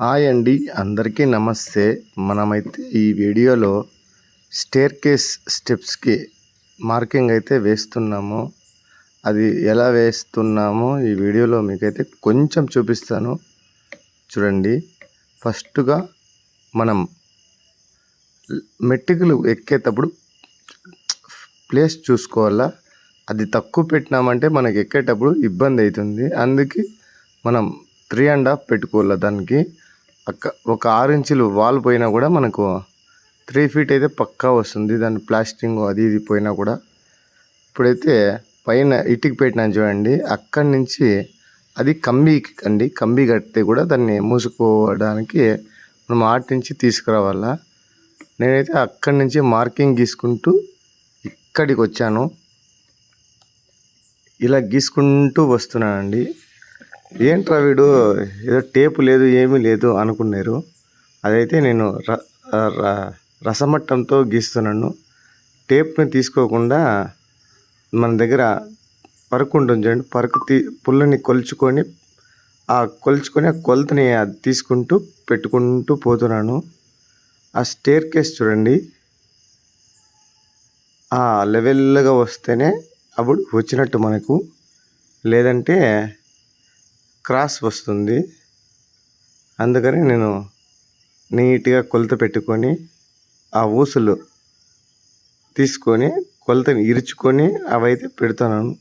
Hi అండి, అందరికీ నమస్తే. మనమైతే ఈ వీడియోలో స్టేర్ కేస్ స్టెప్స్కి మార్కింగ్ అయితే వేస్తున్నాము. అది ఎలా వేస్తున్నామో ఈ వీడియోలో మీకైతే కొంచెం చూపిస్తాను, చూడండి. ఫస్ట్గా మనం మెట్టికలు ఎక్కేటప్పుడు ప్లేస్ చూసుకోవాలా. అది తక్కువ పెట్టినామంటే మనకి ఎక్కేటప్పుడు ఇబ్బంది అవుతుంది. అందుకే మనం 3.5 పెట్టుకోవాలి. దానికి ఒక 6 ఇంచులు వాల్ పోయినా కూడా మనకు 3 ఫీట్ అయితే పక్కా వస్తుంది. దాని ప్లాస్టింగ్ అది ఇది పోయినా కూడా. ఇప్పుడైతే పైన ఇటుక పెట్టినాను చూడండి, అక్కడి నుంచి అది కంబి కడితే కూడా దాన్ని మూసుకోవడానికి మనం ఆటి నుంచి తీసుకురావాలా. నేనైతే అక్కడి నుంచి మార్కింగ్ గీసుకుంటూ ఇక్కడికి వచ్చాను. ఇలా గీసుకుంటూ వస్తున్నానండి. ఏంట్రా వీడు ఏదో టేపు లేదు ఏమీ లేదు అనుకున్నారు. అదైతే నేను రసమట్టంతో గీస్తున్నాను. టేప్ని తీసుకోకుండా మన దగ్గర పరుకు ఉంటుంది చూడండి, పుల్లని కొలుచుకొని ఆ కొలతని అది తీసుకుంటూ పెట్టుకుంటూ పోతున్నాను. ఆ స్టేర్ కేస్ చూడండి, ఆ లెవెల్గా వస్తేనే అప్పుడు వచ్చినట్టు మనకు, లేదంటే క్రాస్ వస్తుంది. అందుకని నేను నీట్గా కొలత పెట్టుకొని ఆ ఊసులు తీసుకొని కొలతని ఇరుచుకొని అవైతే పెడుతున్నాను.